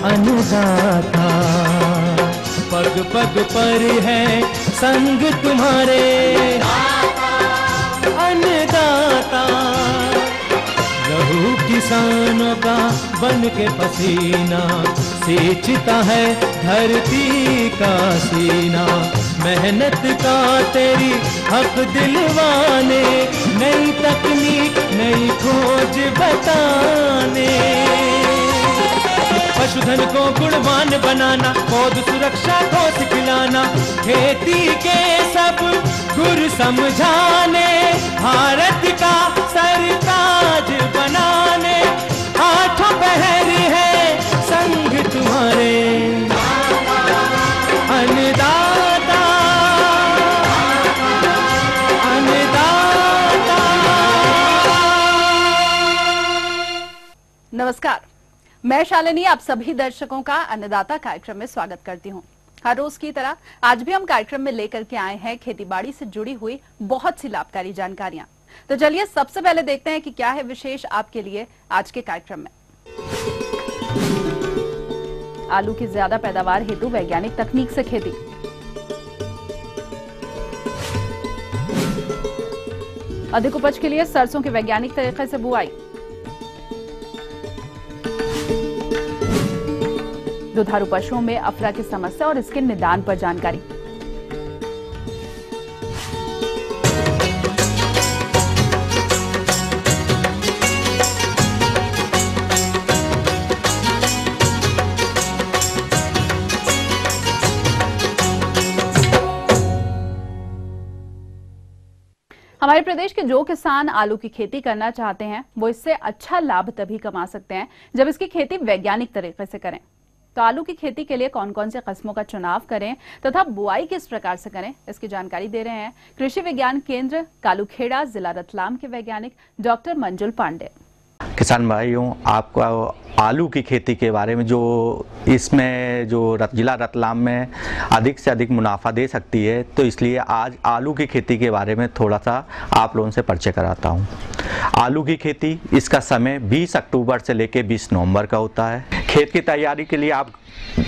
अन्नदाता। पग पग पर है संग तुम्हारे अन्नदाता। लहू किसानों का बन के पसीना सींचता है धरती का सीना। मेहनत का तेरी हक दिलवाने, नई तकनीक नई खोज बताने। पशुधन को गुणवान बनाना, पौध सुरक्षा को सिखलाना, खेती के सब गुर समझाने, भारत का सरताज बनाने। आठों पहर है संग तुम्हारे अन्नदाता अन्नदाता। नमस्कार, मैं शालिनी आप सभी दर्शकों का अन्नदाता कार्यक्रम में स्वागत करती हूं। हर रोज की तरह आज भी हम कार्यक्रम में लेकर के आए हैं खेतीबाड़ी से जुड़ी हुई बहुत सी लाभकारी जानकारियां। तो चलिए सबसे पहले देखते हैं कि क्या है विशेष आपके लिए आज के कार्यक्रम में। आलू की ज्यादा पैदावार हेतु वैज्ञानिक तकनीक से खेती। अधिक उपज के लिए सरसों की वैज्ञानिक तरीके से बुआई। दुधारू पशुओं में अफरा की समस्या और इसके निदान पर जानकारी। हमारे प्रदेश के जो किसान आलू की खेती करना चाहते हैं वो इससे अच्छा लाभ तभी कमा सकते हैं जब इसकी खेती वैज्ञानिक तरीके से करें। तो आलू की खेती के लिए कौन कौन से किस्मों का चुनाव करें तथा बुआई किस प्रकार से करें, इसकी जानकारी दे रहे हैं कृषि विज्ञान केंद्र कालूखेड़ा, जिला रतलाम के वैज्ञानिक डॉक्टर मंजुल पांडे। किसान भाइयों, आपको आलू की खेती के बारे में जो इसमें जो जिला रतलाम में अधिक से अधिक मुनाफा दे सकती है, तो इसलिए आज आलू की खेती के बारे में थोड़ा सा आप लोगों से परिचय कराता हूँ। आलू की खेती इसका समय 20 अक्टूबर से लेकर 20 नवंबर का होता है। खेत की तैयारी के लिए आप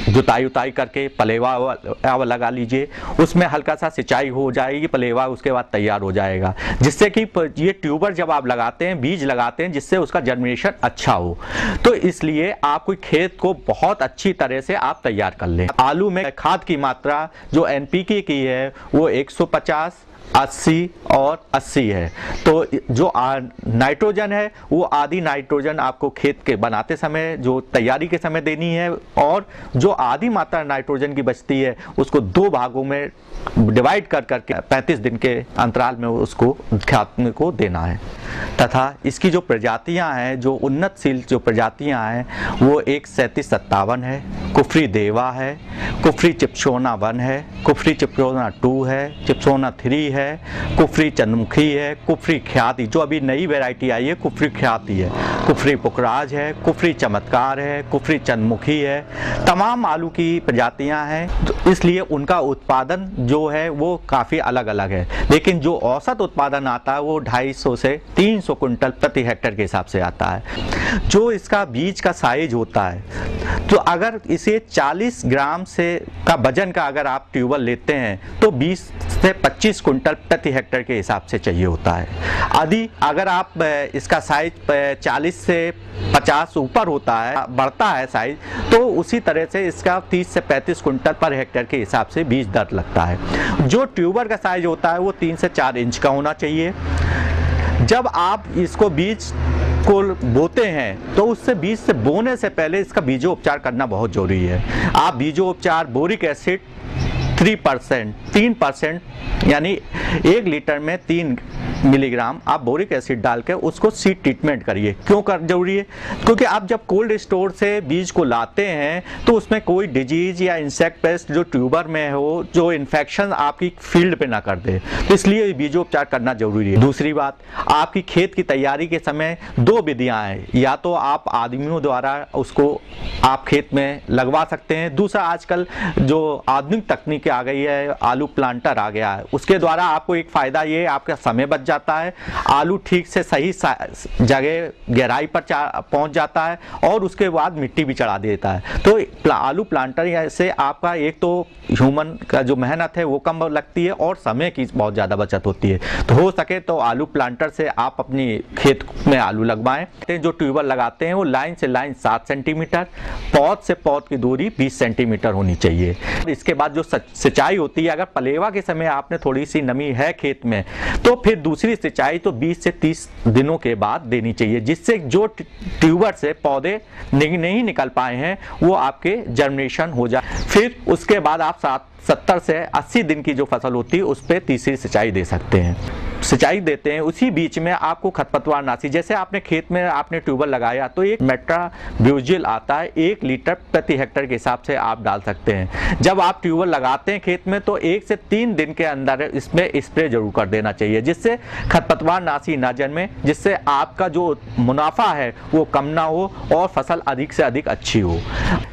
जुताई करके पलेवा लगा लीजिए, उसमें हल्का सा सिंचाई हो जाएगी, पलेवा उसके बाद तैयार हो जाएगा, जिससे कि ये ट्यूबर जब आप लगाते हैं, बीज लगाते हैं, जिससे उसका जर्मिनेशन अच्छा हो। तो इसलिए आपको खेत को बहुत अच्छी तरह से आप तैयार कर लें। आलू में खाद की मात्रा जो एनपीके की है वो 150, 80 और 80 है। तो जो नाइट्रोजन है वो आधी नाइट्रोजन आपको खेत के बनाते समय जो तैयारी के समय देनी है, और जो आधी मात्रा नाइट्रोजन की बचती है उसको 2 भागों में डिवाइड कर करके 35 दिन के अंतराल में उसको खेत को देना है। तथा इसकी जो प्रजातियां हैं, जो उन्नतशील जो प्रजातियां हैं, वो 13757 है, कुफरी देवा है, कुफरी चिपसोना 1 है, कुफरी चिपसोना 2 है, चिपसोना 3 है, कुफरी चंद्रमुखी है, कुफरी ख्याति जो अभी नई वैरायटी आई है कुफरी ख्याति है, कुफरी पुखराज है, कुफरी चमत्कार है, कुफरी चंद्रमुखी है। तमाम आलू की प्रजातियां हैं, तो इसलिए उनका उत्पादन जो है वो काफ़ी अलग अलग है, लेकिन जो औसत उत्पादन आता है वो 250 से 300 कुंटल प्रति हेक्टेयर के हिसाब से आता है। जो इसका बीज का साइज होता है, तो अगर इसे 40 ग्राम से का वजन का अगर आप ट्यूबवेल लेते हैं तो 20 से 25 कुंटल प्रति हेक्टेयर के हिसाब से चाहिए होता है। यदि अगर आप इसका साइज 40 से 50 ऊपर होता है, बढ़ता है साइज, तो उसी तरह से इसका 30 से 35 कुंटल पर हेक्टेयर के हिसाब से बीज दर लगता है। जो ट्यूबर का साइज होता है वो 3 से 4 इंच का होना चाहिए। जब आप इसको बीज को बोते हैं तो उससे बीज से बोने से पहले इसका बीजोपचार करना बहुत जरूरी है। आप बीजोपचार बोरिक एसिड 3% यानी 1 लीटर में 3 मिलीग्राम आप बोरिक एसिड डाल के उसको सीड ट्रीटमेंट करिए। क्यों कर जरूरी है? क्योंकि आप जब कोल्ड स्टोर से बीज को लाते हैं तो उसमें कोई डिजीज या इंसेक्ट पेस्ट जो ट्यूबर में हो, जो इन्फेक्शन आपकी फील्ड पे ना कर दे, तो इसलिए बीजोपचार करना जरूरी है। दूसरी बात, आपकी खेत की तैयारी के समय 2 विधियां हैं। या तो आप आदमियों द्वारा उसको आप खेत में लगवा सकते हैं। दूसरा, आजकल जो आधुनिक तकनीक आ गई है, आलू प्लांटर आ गया है, उसके द्वारा आपको एक फायदा ये आपका समय बच जाता है, आलू ठीक से सही जगह गहराई पर पहुंच जाता है और उसके बाद मिट्टी भी चढ़ा देता है। तो आलू प्लांटर से आपका एक तो ह्यूमन का जो मेहनत है वो कम लगती है और समय की बहुत ज़्यादा बचत होती है। तो हो सके तो आलू प्लांटर से आप अपनी खेत में आलू लगवाएं। जो ट्यूबवेल लगाते हैं वो लाइन से लाइन 7 सेंटीमीटर, पौध से पौध की दूरी 20 सेंटीमीटर होनी चाहिए। इसके बाद जो सिंचाई होती है, अगर पलेवा के समय आपने थोड़ी सी नमी है खेत में तो फिर दूसरी सिंचाई तो 20 से 30 दिनों के बाद देनी चाहिए, जिससे जो ट्यूबर से पौधे नहीं निकल पाए हैं वो आपके जर्मिनेशन हो जाए। फिर उसके बाद आप 70 से 80 दिन की जो फसल होती है उस पर तीसरी सिंचाई दे सकते हैं। सिंचाई देते हैं उसी बीच में आपको खरपतवार नाशी, जैसे आपने खेत में आपने ट्यूबवेल लगाया तो एक मेट्राब्यूजिल आता है, 1 लीटर प्रति हेक्टेयर के हिसाब से आप डाल सकते हैं। जब आप ट्यूबवेल लगाते हैं खेत में तो 1 से 3 दिन के अंदर इसमें स्प्रे जरूर कर देना चाहिए, जिससे खरपतवार नाशी ना जन्मे, जिससे आपका जो मुनाफा है वो कम ना हो और फसल अधिक से अधिक अच्छी हो।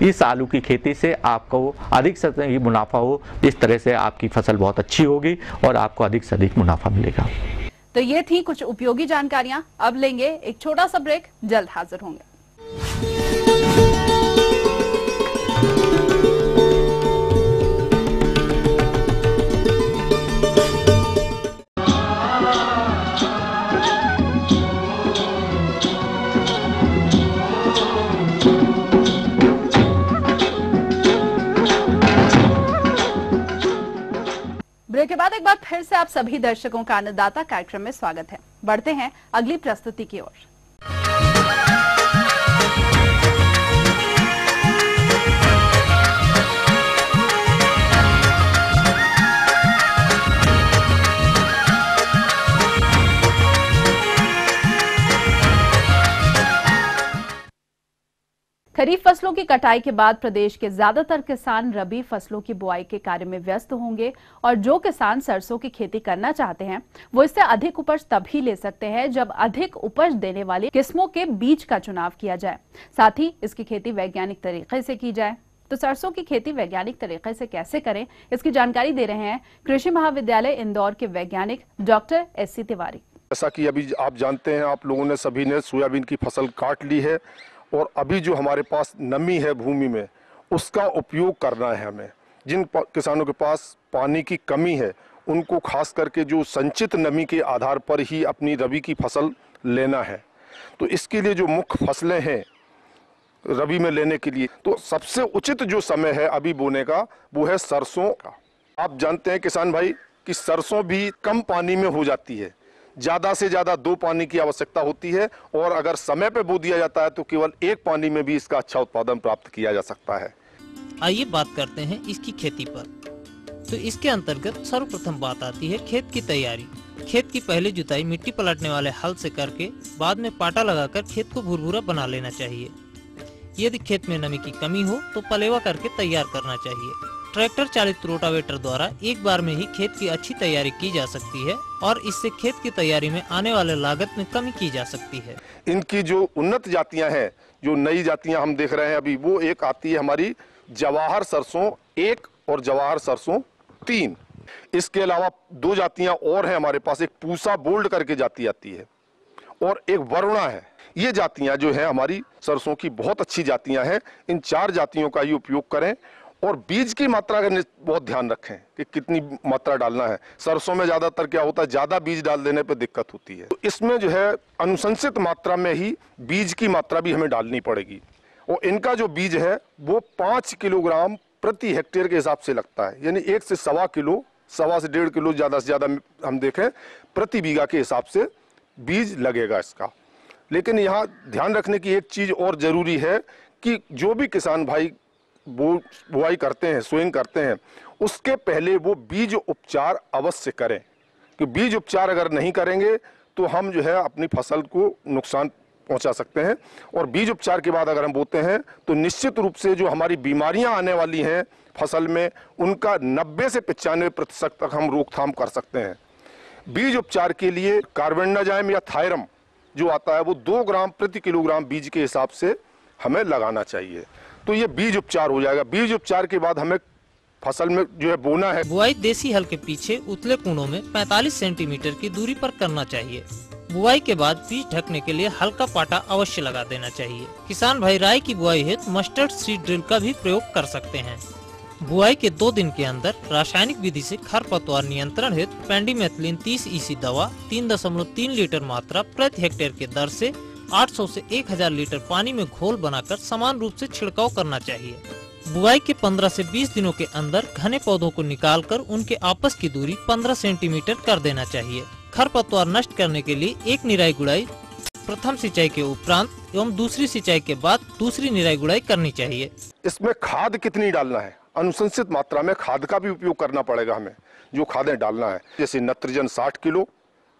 इस आलू की खेती से आपको अधिक से अधिक मुनाफा हो, इस तरह से आपकी फसल बहुत अच्छी होगी और आपको अधिक से अधिक मुनाफा मिलेगा। तो ये थी कुछ उपयोगी जानकारियां। अब लेंगे एक छोटा सा ब्रेक, जल्द हाजिर होंगे। ब्रेक के बाद एक बार फिर से आप सभी दर्शकों का अन्नदाता कार्यक्रम में स्वागत है। बढ़ते हैं अगली प्रस्तुति की ओर। खरीफ फसलों की कटाई के बाद प्रदेश के ज्यादातर किसान रबी फसलों की बुआई के कार्य में व्यस्त होंगे और जो किसान सरसों की खेती करना चाहते हैं वो इससे अधिक उपज तभी ले सकते हैं जब अधिक उपज देने वाली किस्मों के बीज का चुनाव किया जाए, साथ ही इसकी खेती वैज्ञानिक तरीके से की जाए। तो सरसों की खेती वैज्ञानिक तरीके से कैसे करें, इसकी जानकारी दे रहे हैं कृषि महाविद्यालय इंदौर के वैज्ञानिक डॉक्टर एस.सी. तिवारी। जैसा कि अभी आप जानते हैं, आप लोगों ने सभी ने सोयाबीन की फसल काट ली है और अभी जो हमारे पास नमी है भूमि में उसका उपयोग करना है हमें। जिन किसानों के पास पानी की कमी है उनको खास करके जो संचित नमी के आधार पर ही अपनी रबी की फसल लेना है। तो इसके लिए जो मुख्य फसलें हैं रबी में लेने के लिए, तो सबसे उचित जो समय है अभी बोने का वो है सरसों का। आप जानते हैं किसान भाई कि सरसों भी कम पानी में हो जाती है, ज़्यादा से ज़्यादा 2 पानी की आवश्यकता होती है और अगर समय पर बो दिया जाता है तो केवल 1 पानी में भी इसका अच्छा उत्पादन प्राप्त किया जा सकता है। आइए बात करते हैं इसकी खेती पर। तो इसके अंतर्गत सर्वप्रथम बात आती है खेत की तैयारी। खेत की पहली जुताई मिट्टी पलटने वाले हल से करके बाद में पाटा लगाकर खेत को भुरभुरा बना लेना चाहिए। यदि खेत में नमी की कमी हो तो पलेवा करके तैयार करना चाहिए। ट्रैक्टर चालित रोटावेटर द्वारा एक बार में ही खेत की अच्छी तैयारी की जा सकती है और इससे खेत की तैयारी में आने वाले लागत में कमी की जा सकती है। इनकी जो उन्नत जातियां हैं, जो नई जातियां हम देख रहे हैं अभी, वो एक आती है हमारी जवाहर सरसों 1 और जवाहर सरसों 3। इसके अलावा 2 जातियां और हैं हमारे पास, एक पूसा बोल्ड करके जाति आती है और एक वरुणा है। ये जातियां जो हैं हमारी सरसों की बहुत अच्छी जातियां हैं। इन 4 जातियों का ही उपयोग करें और बीज की मात्रा का बहुत ध्यान रखें कि कितनी मात्रा डालना है। सरसों में ज़्यादातर क्या होता है, ज़्यादा बीज डाल देने पे दिक्कत होती है। तो इसमें जो है अनुशंसित मात्रा में ही बीज की मात्रा भी हमें डालनी पड़ेगी और इनका जो बीज है वो 5 किलोग्राम प्रति हेक्टेयर के हिसाब से लगता है, यानी 1 से 1.25 किलो, 1.25 से 1.5 किलो ज़्यादा से ज़्यादा हम देखें प्रति बीघा के हिसाब से बीज लगेगा इसका। लेकिन यहाँ ध्यान रखने की एक चीज़ और ज़रूरी है कि जो भी किसान भाई बुआई करते हैं, सोइंग करते हैं, उसके पहले वो बीज उपचार अवश्य करें, कि बीज उपचार अगर नहीं करेंगे तो हम जो है अपनी फसल को नुकसान पहुंचा सकते हैं। और बीज उपचार के बाद अगर हम बोते हैं तो निश्चित रूप से जो हमारी बीमारियां आने वाली हैं फसल में उनका 90 से 95% तक हम रोकथाम कर सकते हैं। बीज उपचार के लिए कार्बेंडाजिम या थायरम जो आता है वो 2 ग्राम प्रति किलोग्राम बीज के हिसाब से हमें लगाना चाहिए। तो ये बीज उपचार हो जाएगा। बीज उपचार के बाद हमें फसल में जो है बोना है। बुआई देसी हल के पीछे उतले कुनों में 45 सेंटीमीटर की दूरी पर करना चाहिए। बुआई के बाद बीज ढकने के लिए हल्का पाटा अवश्य लगा देना चाहिए। किसान भाई राई की बुआई हेतु मस्टर्ड सीड ड्रिल का भी प्रयोग कर सकते हैं। बुआई के 2 दिन के अंदर रासायनिक विधि से खरपतवार नियंत्रण हेतु पेंडिमेथिलिन 30 EC दवा 3.3 लीटर मात्रा प्रति हेक्टेयर के दर से 800 से 1000 लीटर पानी में घोल बनाकर समान रूप से छिड़काव करना चाहिए। बुआई के 15 से 20 दिनों के अंदर घने पौधों को निकालकर उनके आपस की दूरी 15 सेंटीमीटर कर देना चाहिए। खरपतवार नष्ट करने के लिए एक निराई गुड़ाई प्रथम सिंचाई के उपरांत एवं दूसरी सिंचाई के बाद दूसरी निराई गुड़ाई करनी चाहिए। इसमें खाद कितनी डालना है, अनुशंसित मात्रा में खाद का भी उपयोग करना पड़ेगा हमें। जो खादें डालना है जैसे नाइट्रोजन 60 किलो,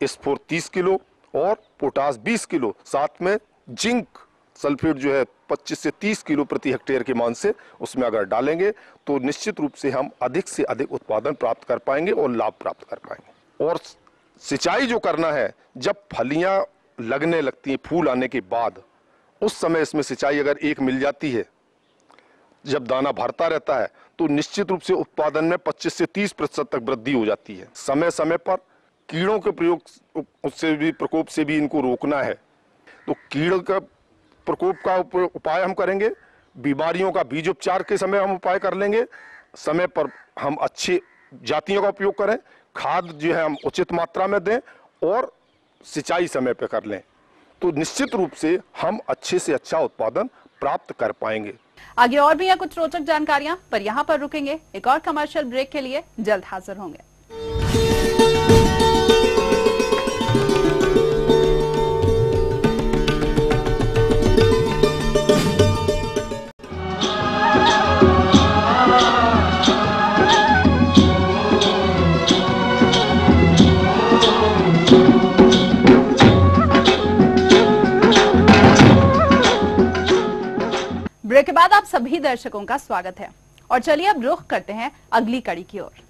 स्फोर 30 किलो और पोटास 20 किलो, साथ में जिंक सल्फेट जो है 25 से 30 किलो प्रति हेक्टेयर के मान से उसमें अगर डालेंगे तो निश्चित रूप से हम अधिक से अधिक उत्पादन प्राप्त कर पाएंगे और लाभ प्राप्त कर पाएंगे। और सिंचाई जो करना है जब फलियां लगने लगती हैं, फूल आने के बाद, उस समय इसमें सिंचाई अगर एक मिल जाती है, जब दाना भरता रहता है तो निश्चित रूप से उत्पादन में 25 से 30% तक वृद्धि हो जाती है। समय समय पर कीड़ों के प्रयोग उससे भी प्रकोप से भी इनको रोकना है, तो कीड़ों का प्रकोप का उपाय हम करेंगे। बीमारियों का बीज उपचार के समय हम उपाय कर लेंगे। समय पर हम अच्छी जातियों का उपयोग करें, खाद जो है हम उचित मात्रा में दें और सिंचाई समय पर कर लें, तो निश्चित रूप से हम अच्छे से अच्छा उत्पादन प्राप्त कर पाएंगे। आगे और भी है कुछ रोचक जानकारियां, पर यहाँ पर रुकेंगे। एक और कमर्शियल ब्रेक के लिए जल्द हाजिर होंगे। ब्रेक के बाद आप सभी दर्शकों का स्वागत है और चलिए अब रुख करते हैं अगली कड़ी की ओर।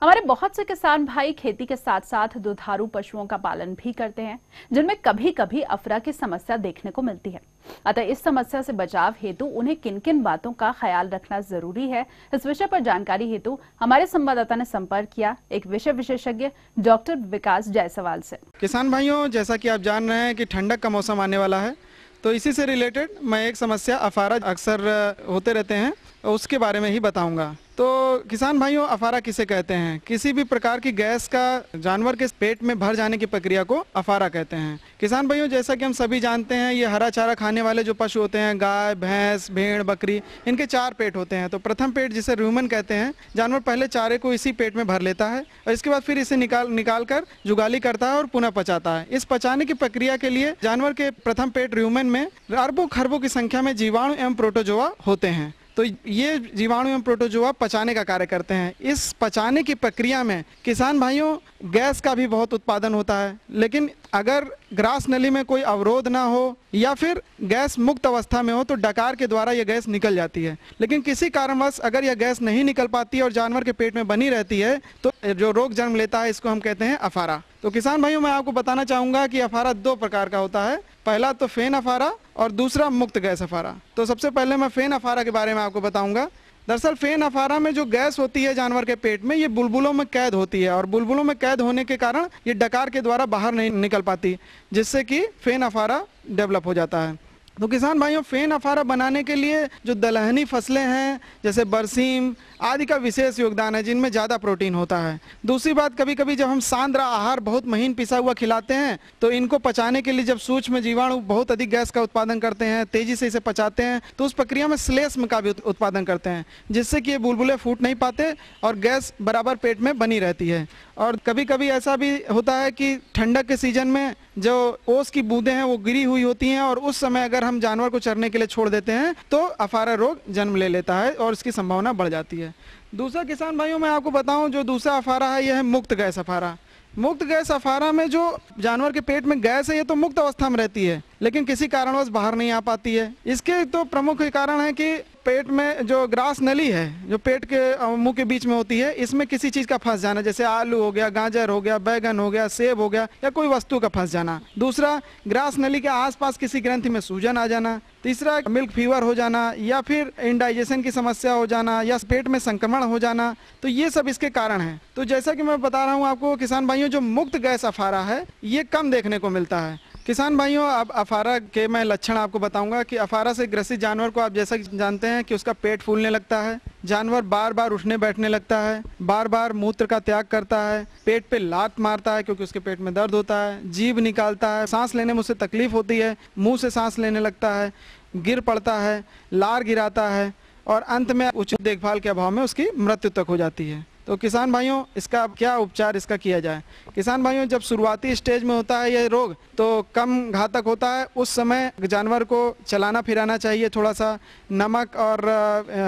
हमारे बहुत से किसान भाई खेती के साथ साथ दुधारू पशुओं का पालन भी करते हैं, जिनमें कभी कभी अफरा की समस्या देखने को मिलती है। अतः इस समस्या से बचाव हेतु उन्हें किन किन बातों का ख्याल रखना जरूरी है, इस विषय पर जानकारी हेतु हमारे संवाददाता ने संपर्क किया एक विषय विशेषज्ञ डॉक्टर विकास जायसवाल से। किसान भाइयों, जैसा कि आप जान रहे हैं कि ठंडक का मौसम आने वाला है, तो इसी से रिलेटेड मैं एक समस्या अफारा अक्सर होते रहते हैं, उसके बारे में ही बताऊंगा। तो किसान भाइयों, अफारा किसे कहते हैं? किसी भी प्रकार की गैस का जानवर के पेट में भर जाने की प्रक्रिया को अफारा कहते हैं। किसान भाइयों, जैसा कि हम सभी जानते हैं, ये हरा चारा खाने वाले जो पशु होते हैं, गाय, भैंस, भेड़, बकरी, इनके 4 पेट होते हैं। तो प्रथम पेट जिसे रूमेन कहते हैं, जानवर पहले चारे को इसी पेट में भर लेता है और इसके बाद फिर इसे निकाल कर जुगाली करता है और पुनः पचाता है। इस पचाने की प्रक्रिया के लिए जानवर के प्रथम पेट रूमेन में अरबों खरबों की संख्या में जीवाणु एवं प्रोटोजोआ होते हैं। तो ये जीवाणु एवं प्रोटोजोआ पचाने का कार्य करते हैं। इस पचाने की प्रक्रिया में किसान भाइयों गैस का भी बहुत उत्पादन होता है, लेकिन अगर ग्रास नली में कोई अवरोध ना हो या फिर गैस मुक्त अवस्था में हो तो डकार के द्वारा यह गैस निकल जाती है। लेकिन किसी कारणवश अगर यह गैस नहीं निकल पाती है और जानवर के पेट में बनी रहती है तो जो रोग जन्म लेता है, इसको हम कहते हैं अफारा। तो किसान भाइयों, मैं आपको बताना चाहूँगा कि अफारा 2 प्रकार का होता है। पहला तो फेन अफारा और दूसरा मुक्त गैस अफारा। तो सबसे पहले मैं फेन अफारा के बारे में आपको बताऊंगा। दरअसल फेन अफारा में जो गैस होती है जानवर के पेट में, ये बुलबुलों में कैद होती है और बुलबुलों में कैद होने के कारण ये डकार के द्वारा बाहर नहीं निकल पाती, जिससे कि फेन अफारा डेवलप हो जाता है। तो किसान भाइयों, फेन अफारा बनाने के लिए जो दलहनी फसलें हैं जैसे बरसीम आदि का विशेष योगदान है, जिनमें ज़्यादा प्रोटीन होता है। दूसरी बात, कभी कभी जब हम सांद्रा आहार बहुत महीन पिसा हुआ खिलाते हैं तो इनको पचाने के लिए जब सूक्ष्म जीवाणु बहुत अधिक गैस का उत्पादन करते हैं, तेजी से इसे पचाते हैं, तो उस प्रक्रिया में श्लेष्म का भी उत्पादन करते हैं, जिससे कि ये बुलबुले फूट नहीं पाते और गैस बराबर पेट में बनी रहती है। और कभी कभी ऐसा भी होता है कि ठंडक के सीजन में जो ओस की बूंदें हैं वो गिरी हुई होती हैं और उस समय अगर हम जानवर को चरने के लिए छोड़ देते हैं तो अफारा रोग जन्म ले लेता है और इसकी संभावना बढ़ जाती है। दूसरा किसान भाइयों, मैं आपको बताऊं, जो दूसरा अफारा है यह है मुक्त गैस अफारा। मुक्त गैस अफारा में जो जानवर के पेट में गैस है ये तो मुक्त अवस्था में रहती है, लेकिन किसी कारणवश बाहर नहीं आ पाती है। इसके तो प्रमुख कारण है कि पेट में जो ग्रास नली है जो पेट के मुंह के बीच में होती है, इसमें किसी चीज का फंस जाना, जैसे आलू हो गया, गाजर हो गया, बैगन हो गया, सेब हो गया या कोई वस्तु का फंस जाना। दूसरा, ग्रास नली के आसपास किसी ग्रंथि में सूजन आ जाना। तीसरा, मिल्क फीवर हो जाना या फिर इंडाइजेशन की समस्या हो जाना या पेट में संक्रमण हो जाना। तो ये सब इसके कारण हैं। तो जैसा कि मैं बता रहा हूँ आपको किसान भाइयों, जो मुक्त गैस अफारा है ये कम देखने को मिलता है। किसान भाइयों, अब अफारा के मैं लक्षण आपको बताऊंगा कि अफारा से ग्रसित जानवर को आप जैसा कि जानते हैं कि उसका पेट फूलने लगता है, जानवर बार बार उठने बैठने लगता है, बार बार मूत्र का त्याग करता है, पेट पे लात मारता है क्योंकि उसके पेट में दर्द होता है, जीभ निकालता है, सांस लेने में उसे तकलीफ होती है, मुंह से सांस लेने लगता है, गिर पड़ता है, लार गिराता है और अंत में उचित देखभाल के अभाव में उसकी मृत्यु तक हो जाती है। तो किसान भाइयों, इसका क्या उपचार इसका किया जाए? किसान भाइयों, जब शुरुआती स्टेज में होता है यह रोग तो कम घातक होता है। उस समय जानवर को चलाना फिराना चाहिए, थोड़ा सा नमक और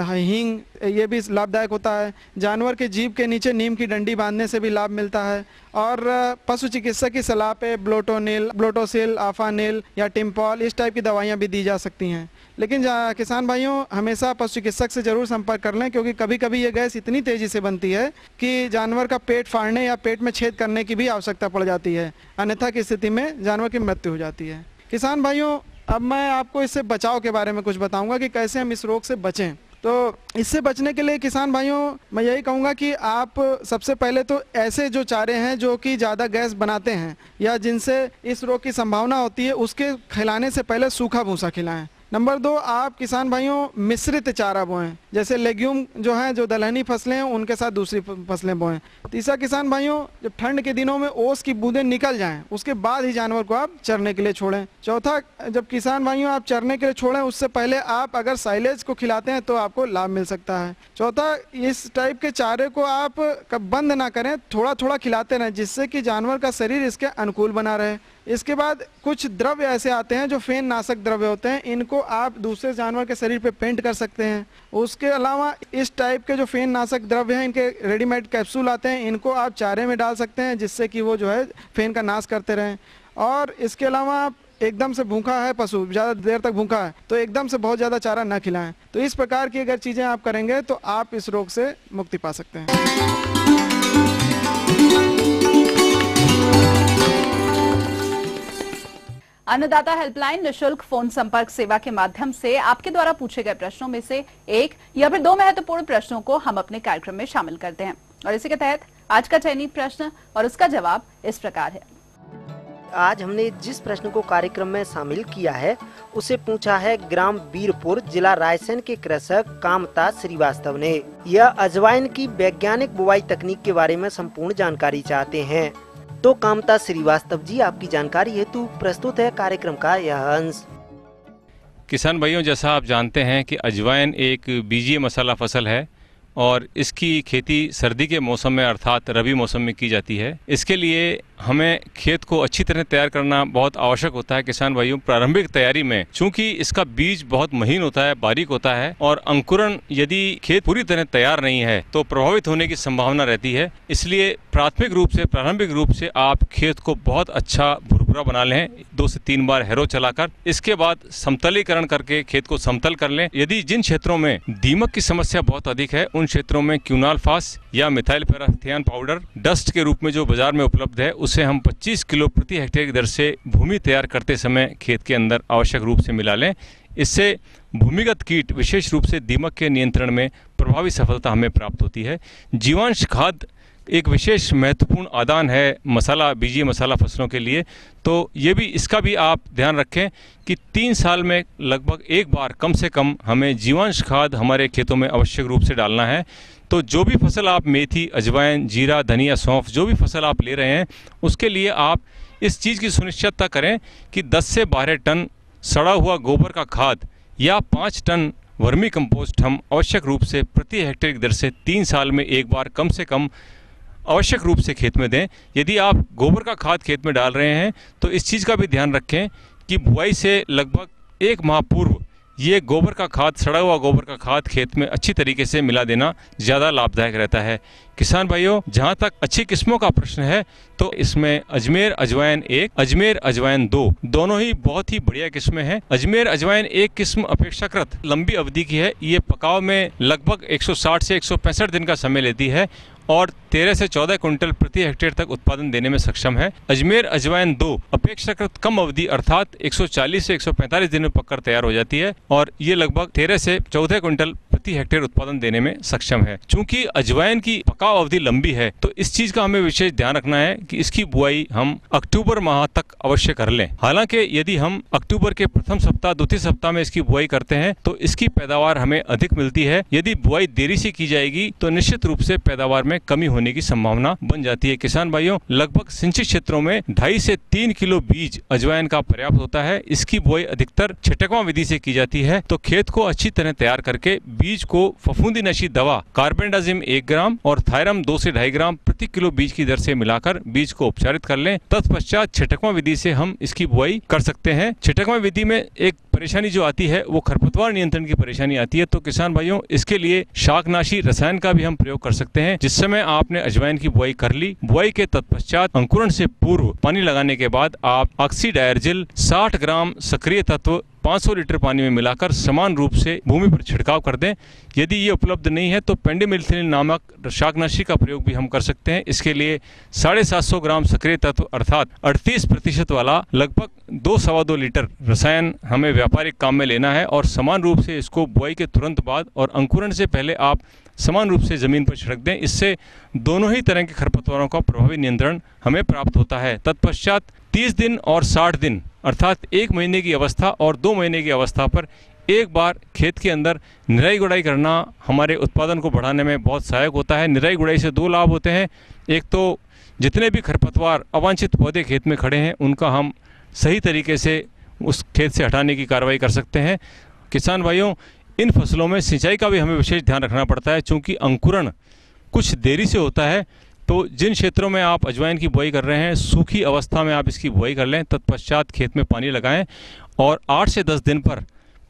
हींग ये भी लाभदायक होता है। जानवर के जीभ के नीचे नीम की डंडी बांधने से भी लाभ मिलता है और पशु चिकित्सक की सलाह पे ब्लोटोनिल, ब्लोटोसिल, आफानिल या टिम्पॉल इस टाइप की दवाइयाँ भी दी जा सकती हैं। लेकिन किसान भाइयों, हमेशा पशु चिकित्सक से जरूर संपर्क कर लें क्योंकि कभी कभी ये गैस इतनी तेज़ी से बनती है कि जानवर का पेट फाड़ने या पेट में छेद करने की भी आवश्यकता पड़ जाती है, अन्यथा की स्थिति में जानवर की मृत्यु हो जाती है। किसान भाइयों, अब मैं आपको इससे बचाव के बारे में कुछ बताऊंगा कि कैसे हम इस रोग से बचें। तो इससे बचने के लिए किसान भाइयों मैं यही कहूँगा कि आप सबसे पहले तो ऐसे जो चारे हैं जो कि ज़्यादा गैस बनाते हैं या जिनसे इस रोग की संभावना होती है उसके खिलाने से पहले सूखा भूसा खिलाएं। नंबर 2, आप किसान भाइयों मिश्रित चारा बोएं, जैसे लेग्यूम जो हैं, जो दलहनी फसलें हैं उनके साथ दूसरी फसलें बोएं। तीसरा, किसान भाइयों, जब ठंड के दिनों में ओस की बूंदें निकल जाएं उसके बाद ही जानवर को आप चरने के लिए छोड़ें। चौथा, जब किसान भाइयों आप चरने के लिए छोड़ें उससे पहले आप अगर साइलेज को खिलाते हैं तो आपको लाभ मिल सकता है। चौथा, इस टाइप के चारे को आप कब बंद ना करें, थोड़ा थोड़ा खिलाते रहें जिससे कि जानवर का शरीर इसके अनुकूल बना रहे। इसके बाद कुछ द्रव्य ऐसे आते हैं जो फेन नाशक द्रव्य होते हैं, इनको आप दूसरे जानवर के शरीर पे पेंट कर सकते हैं। उसके अलावा इस टाइप के जो फेन नाशक द्रव्य हैं इनके रेडीमेड कैप्सूल आते हैं, इनको आप चारे में डाल सकते हैं जिससे कि वो जो है फेन का नाश करते रहें। और इसके अलावा आप एकदम से भूखा है पशु, ज़्यादा देर तक भूखा है तो एकदम से बहुत ज़्यादा चारा न खिलाएं। तो इस प्रकार की अगर चीज़ें आप करेंगे तो आप इस रोग से मुक्ति पा सकते हैं। अन्नदाता हेल्पलाइन निशुल्क फोन संपर्क सेवा के माध्यम से आपके द्वारा पूछे गए प्रश्नों में से एक या फिर 2 महत्वपूर्ण प्रश्नों को हम अपने कार्यक्रम में शामिल करते हैं और इसी के तहत आज का चयनित प्रश्न और उसका जवाब इस प्रकार है। आज हमने जिस प्रश्न को कार्यक्रम में शामिल किया है उसे पूछा है ग्राम वीरपुर, जिला रायसेन के कृषक कामता श्रीवास्तव ने। यह अजवाइन की वैज्ञानिक बुवाई तकनीक के बारे में संपूर्ण जानकारी चाहते हैं। तो कामता श्रीवास्तव जी, आपकी जानकारी हेतु प्रस्तुत है कार्यक्रम का यह अंश। किसान भाइयों, जैसा आप जानते हैं कि अजवाइन एक बीजीय मसाला फसल है और इसकी खेती सर्दी के मौसम में अर्थात रबी मौसम में की जाती है। इसके लिए हमें खेत को अच्छी तरह तैयार करना बहुत आवश्यक होता है। किसान भाइयों, प्रारंभिक तैयारी में चूंकि इसका बीज बहुत महीन होता है, बारीक होता है और अंकुरण यदि खेत पूरी तरह तैयार नहीं है तो प्रभावित होने की संभावना रहती है। इसलिए प्रारंभिक रूप से आप खेत को बहुत अच्छा भुरभुरा बना लें 2 से 3 बार हैरो चलाकर। इसके बाद समतलीकरण करके खेत को समतल कर लें। यदि जिन क्षेत्रों में दीमक की समस्या बहुत अधिक है उन क्षेत्रों में क्यूनाल्फास या मिथाइल पैराथियान पाउडर डस्ट के रूप में जो बाजार में उपलब्ध है उसे हम 25 किलो प्रति हेक्टेयर की दर से भूमि तैयार करते समय खेत के अंदर आवश्यक रूप से मिला लें। इससे भूमिगत कीट विशेष रूप से दीमक के नियंत्रण में प्रभावी सफलता हमें प्राप्त होती है। जीवांश खाद एक विशेष महत्वपूर्ण आदान है बीजीय मसाला फसलों के लिए। तो इसका भी आप ध्यान रखें कि 3 साल में लगभग एक बार कम से कम हमें जीवांश खाद हमारे खेतों में आवश्यक रूप से डालना है। तो जो भी फसल आप मेथी, अजवाइन, जीरा, धनिया, सौंफ जो भी फसल आप ले रहे हैं उसके लिए आप इस चीज़ की सुनिश्चितता करें कि 10 से 12 टन सड़ा हुआ गोबर का खाद या 5 टन वर्मी कंपोस्ट हम आवश्यक रूप से प्रति हेक्टेयर की दर से 3 साल में एक बार कम से कम आवश्यक रूप से खेत में दें। यदि आप गोबर का खाद खेत में डाल रहे हैं तो इस चीज़ का भी ध्यान रखें कि बुआई से लगभग 1 माह पूर्व ये गोबर का खाद, सड़ा हुआ गोबर का खाद खेत में अच्छी तरीके से मिला देना ज़्यादा लाभदायक रहता है। किसान भाइयों, जहाँ तक अच्छी किस्मों का प्रश्न है तो इसमें अजमेर अजवाइन 1, अजमेर अजवाइन 2 दोनों ही बहुत ही बढ़िया किस्में हैं। अजमेर अजवाइन 1 किस्म अपेक्षाकृत लंबी अवधि की है। ये पकाव में लगभग 160 से 165 दिन का समय लेती है और 13 से 14 क्विंटल प्रति हेक्टेयर तक उत्पादन देने में सक्षम है। अजमेर अजवाइन 2 अपेक्षाकृत कम अवधि अर्थात 140 से 145 दिन में पककर तैयार हो जाती है और ये लगभग 13 से 14 क्विंटल प्रति हेक्टेयर उत्पादन देने में सक्षम है। चूंकि अजवाइन की पकाव अवधि लंबी है तो इस चीज का हमें विशेष ध्यान रखना है कि इसकी बुआई हम अक्टूबर माह तक अवश्य कर लें। हालांकि यदि हम अक्टूबर के प्रथम सप्ताह, द्वितीय सप्ताह में इसकी बुआई करते हैं तो इसकी पैदावार हमें अधिक मिलती है। यदि बुआई देरी से की जाएगी तो निश्चित रूप से पैदावार में कमी होने की संभावना बन जाती है। किसान भाइयों, लगभग सिंचित क्षेत्रों में 2.5 से 3 किलो बीज अजवाइन का पर्याप्त होता है। इसकी बुआई अधिकतर छिटकवा विधि से की जाती है। तो खेत को अच्छी तरह तैयार करके बीज को फफूंदीनशी दवा कार्बेंडाजिम 1 ग्राम और थायरम 2 से 2.5 ग्राम प्रति किलो बीज की दर से मिलाकर बीज को उपचारित कर लें। तत्पश्चात छिटकवा विधि से हम इसकी बुआई कर सकते हैं। छिटकवा विधि में एक परेशानी जो आती है वो खरपतवार नियंत्रण की परेशानी आती है। तो किसान भाइयों, इसके लिए शाकनाशी रसायन का भी हम प्रयोग कर सकते हैं। जिस समय आपने अजवाइन की बुआई कर ली, बुआई के तत्पश्चात अंकुरण से पूर्व पानी लगाने के बाद आप ऑक्सीडायर्जिल 60 ग्राम सक्रिय तत्व 500 लीटर पानी में मिलाकर समान रूप से भूमि पर छिड़काव कर दें। यदि ये उपलब्ध नहीं है तो पेंडिमिथिलिन नामक शाकनाशी का प्रयोग भी हम कर सकते हैं। इसके लिए 750 ग्राम सक्रिय तत्व अर्थात 38% वाला लगभग 2-2.25 लीटर रसायन हमें व्यापारिक काम में लेना है और समान रूप से इसको बुआई के तुरंत बाद और अंकुरण से पहले आप समान रूप से जमीन पर छिड़क दें। इससे दोनों ही तरह के खरपतवारों का प्रभावी नियंत्रण हमें प्राप्त होता है। तत्पश्चात 30 दिन और 60 दिन अर्थात 1 महीने की अवस्था और 2 महीने की अवस्था पर एक बार खेत के अंदर निराई गुड़ाई करना हमारे उत्पादन को बढ़ाने में बहुत सहायक होता है। निराई गुड़ाई से 2 लाभ होते हैं। एक तो जितने भी खरपतवार, अवांछित पौधे खेत में खड़े हैं उनका हम सही तरीके से उस खेत से हटाने की कार्रवाई कर सकते हैं। किसान भाइयों, इन फसलों में सिंचाई का भी हमें विशेष ध्यान रखना पड़ता है। चूँकि अंकुरण कुछ देरी से होता है तो जिन क्षेत्रों में आप अजवाइन की बुआई कर रहे हैं, सूखी अवस्था में आप इसकी बुआई कर लें। तत्पश्चात खेत में पानी लगाएं और 8 से 10 दिन पर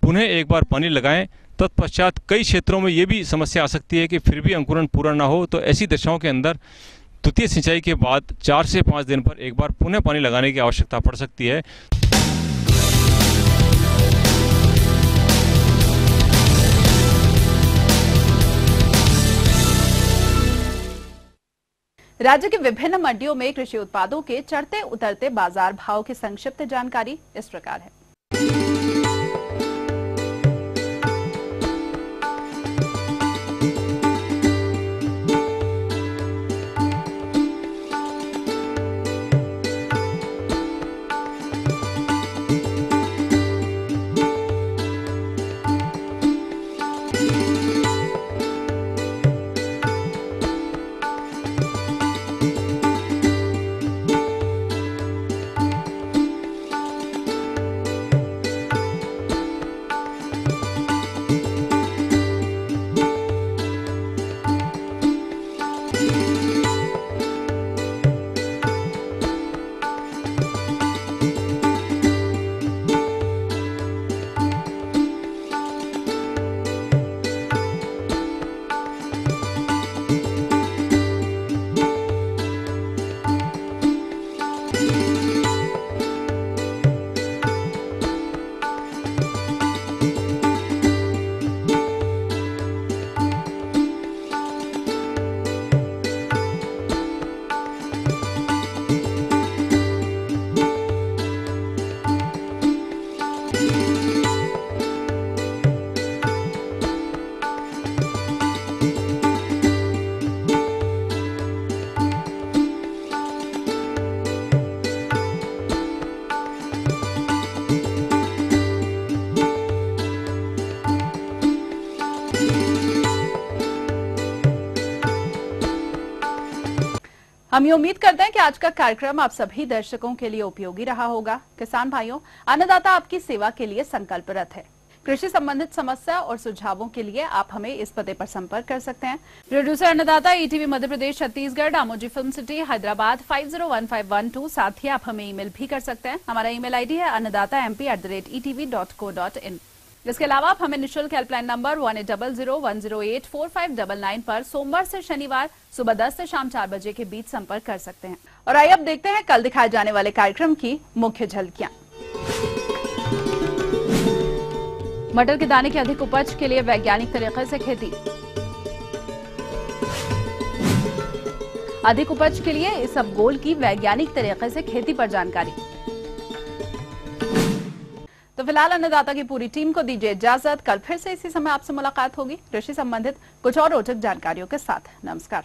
पुनः एक बार पानी लगाएं। तत्पश्चात कई क्षेत्रों में ये भी समस्या आ सकती है कि फिर भी अंकुरण पूरा ना हो, तो ऐसी दशाओं के अंदर द्वितीय सिंचाई के बाद 4 से 5 दिन पर एक बार पुनः पानी लगाने की आवश्यकता पड़ सकती है। राज्य के विभिन्न मंडियों में कृषि उत्पादों के चढ़ते उतरते बाजार भाव की संक्षिप्त जानकारी इस प्रकार है। हम ये उम्मीद करते हैं कि आज का कार्यक्रम आप सभी दर्शकों के लिए उपयोगी रहा होगा। किसान भाइयों, अन्नदाता आपकी सेवा के लिए संकल्परत है। कृषि संबंधित समस्या और सुझावों के लिए आप हमें इस पते पर संपर्क कर सकते हैं। प्रोड्यूसर अन्नदाता, ETV Madhya Pradesh Chhattisgarh, Ramoji film city, Hyderabad 501512। साथ ही आप हमें ईमेल भी कर सकते हैं। हमारा ईमेल आईडी है अन्नदाता mp@etv.co.in। इसके अलावा आप हमें निःशुल्क हेल्पलाइन नंबर 1800-108-4599 पर सोमवार से शनिवार सुबह 10 से शाम 4 बजे के बीच संपर्क कर सकते हैं। और आइए अब देखते हैं कल दिखाए जाने वाले कार्यक्रम की मुख्य झलकियां। मटर के दाने की अधिक उपज के लिए वैज्ञानिक तरीके से खेती। अधिक उपज के लिए इसबगोल की वैज्ञानिक तरीके से खेती पर जानकारी। तो फिलहाल अन्नदाता की पूरी टीम को दीजिए इजाजत। कल फिर से इसी समय आपसे मुलाकात होगी कृषि संबंधित कुछ और रोचक जानकारियों के साथ। नमस्कार।